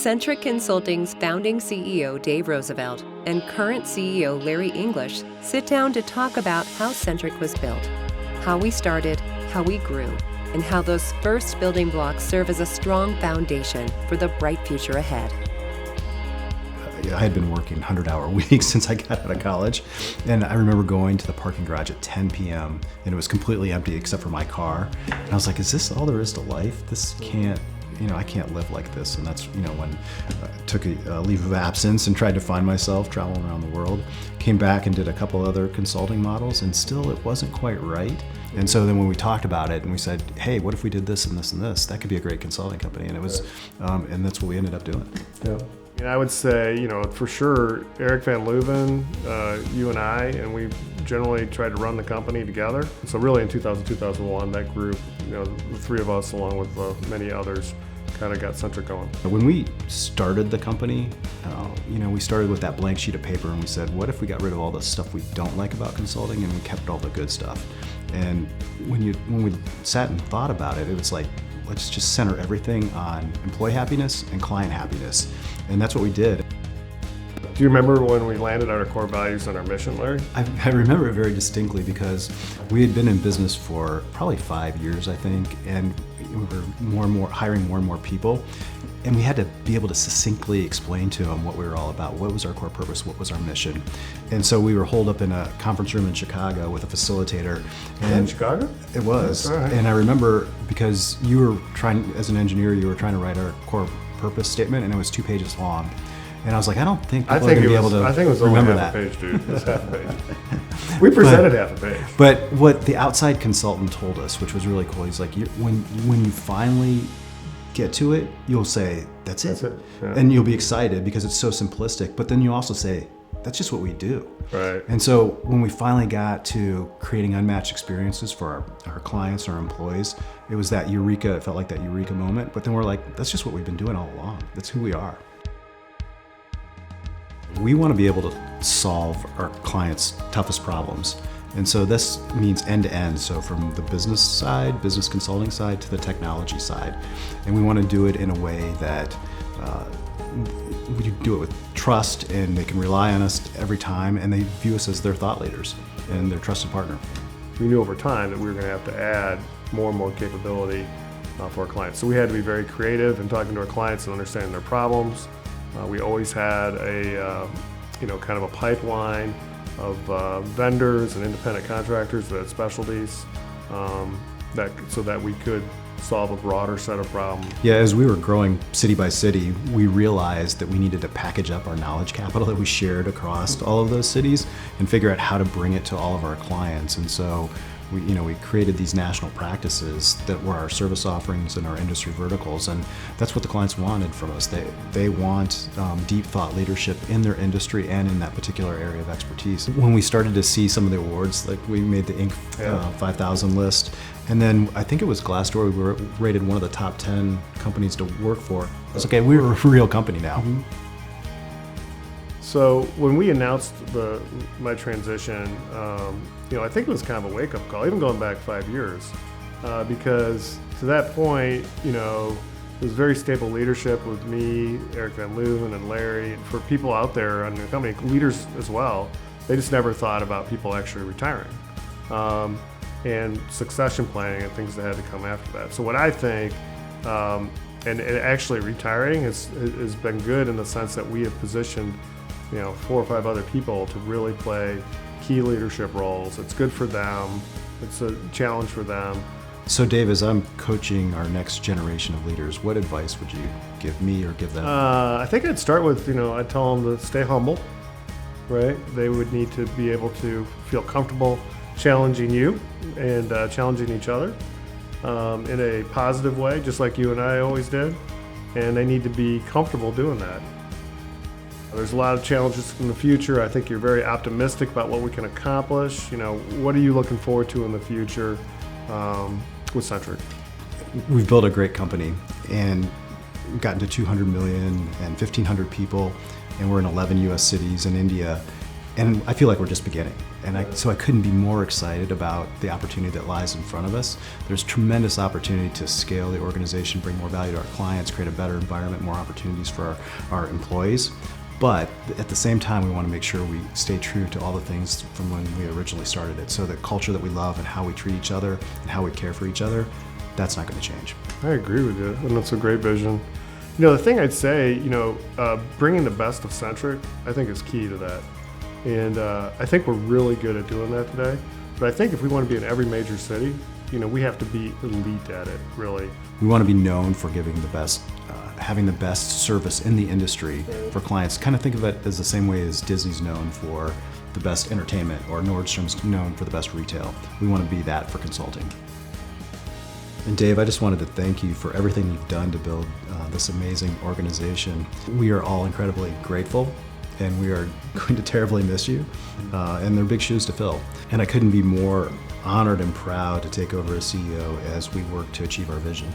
Centric Consulting's founding CEO Dave Rosevelt and current CEO Larry English sit down to talk about how Centric was built, how we started, how we grew, and how those first building blocks serve as a strong foundation for the bright future ahead. I had been working 100-hour weeks since I got out of college, and I remember going to the parking garage at 10 p.m. and it was completely empty except for my car. And I was like, is this all there is to life? This can't, I can't live like this. And that's, when I took a leave of absence and tried to find myself traveling around the world, came back and did a couple other consulting models, and still it wasn't quite right. And so then when we talked about it and we said, hey, what if we did this and this and this? That could be a great consulting company. And it was, and that's what we ended up doing. Yeah. And I would say, for sure, Eric Van Leuven, you and I, and we generally tried to run the company together. So really in 2000, 2001, that group, the three of us along with many others kind of got Centric going. When we started the company, we started with that blank sheet of paper and we said, what if we got rid of all the stuff we don't like about consulting and we kept all the good stuff? And when we sat and thought about it, it was like, let's just center everything on employee happiness and client happiness. And that's what we did. Do you remember when we landed on our core values and our mission, Larry? I remember it very distinctly because we had been in business for probably 5 years, I think, and we were hiring more and more people. And we had to be able to succinctly explain to them what we were all about, what was our core purpose, what was our mission. And so we were holed up in a conference room in Chicago with a facilitator. And in Chicago? It was. Right. And I remember because you were trying, as an engineer, you were trying to write our core purpose statement, and it was 2 pages long. And I was like, I don't think people are going to be able to remember that. I think it was only half a page, dude. It was half a page. We presented half a page. But what the outside consultant told us, which was really cool, he's like, when you finally get to it, you'll say, that's it. Yeah. And you'll be excited because it's so simplistic. But then you also say, that's just what we do. Right. And so when we finally got to creating unmatched experiences for our clients, our employees, it was that eureka, it felt like that eureka moment. But then we're like, that's just what we've been doing all along. That's who we are. We want to be able to solve our clients' toughest problems. And so this means end-to-end, so from the business side, business consulting side, to the technology side. And we want to do it in a way that we do it with trust, and they can rely on us every time, and they view us as their thought leaders and their trusted partner. We knew over time that we were going to have to add more and more capability for our clients. So we had to be very creative in talking to our clients and understanding their problems. We always had a kind of a pipeline of vendors and independent contractors that had specialties so that we could solve a broader set of problems. Yeah, as we were growing city by city, we realized that we needed to package up our knowledge capital that we shared across all of those cities and figure out how to bring it to all of our clients. And so we created these national practices that were our service offerings and our industry verticals, and that's what the clients wanted from us. They want deep thought leadership in their industry and in that particular area of expertise. When we started to see some of the awards, like we made the Inc. 5000 list, and then I think it was Glassdoor, we were rated one of the top 10 companies to work for. It's okay, we're a real company now. Mm-hmm. So when we announced my transition, I think it was kind of a wake-up call, even going back 5 years, because to that point, it was very stable leadership with me, Eric Van Leuven, and Larry. And for people out there in the company, leaders as well, they just never thought about people actually retiring, and succession planning and things that had to come after that. So what I think, and actually retiring has been good in the sense that we have positioned 4 or 5 other people to really play key leadership roles. It's good for them. It's a challenge for them. So Dave, as I'm coaching our next generation of leaders, what advice would you give me or give them? I think I'd start with, I'd tell them to stay humble, right? They would need to be able to feel comfortable challenging you and challenging each other in a positive way, just like you and I always did. And they need to be comfortable doing that. There's a lot of challenges in the future. I think you're very optimistic about what we can accomplish. What are you looking forward to in the future with Centric? We've built a great company and gotten to 200 million and 1,500 people, and we're in 11 U.S. cities and India. And I feel like we're just beginning. And so I couldn't be more excited about the opportunity that lies in front of us. There's tremendous opportunity to scale the organization, bring more value to our clients, create a better environment, more opportunities for our employees. But at the same time, we want to make sure we stay true to all the things from when we originally started it. So the culture that we love and how we treat each other and how we care for each other, that's not going to change. I agree with you, and that's a great vision. The thing I'd say, bringing the best of Centric, I think is key to that. And I think we're really good at doing that today. But I think if we want to be in every major city, we have to be elite at it, really. We want to be known for giving the best, having the best service in the industry for clients. Kind of think of it as the same way as Disney's known for the best entertainment or Nordstrom's known for the best retail. We want to be that for consulting. And Dave, I just wanted to thank you for everything you've done to build this amazing organization. We are all incredibly grateful, and we are going to terribly miss you, and they're big shoes to fill. And I couldn't be more honored and proud to take over as CEO as we work to achieve our vision.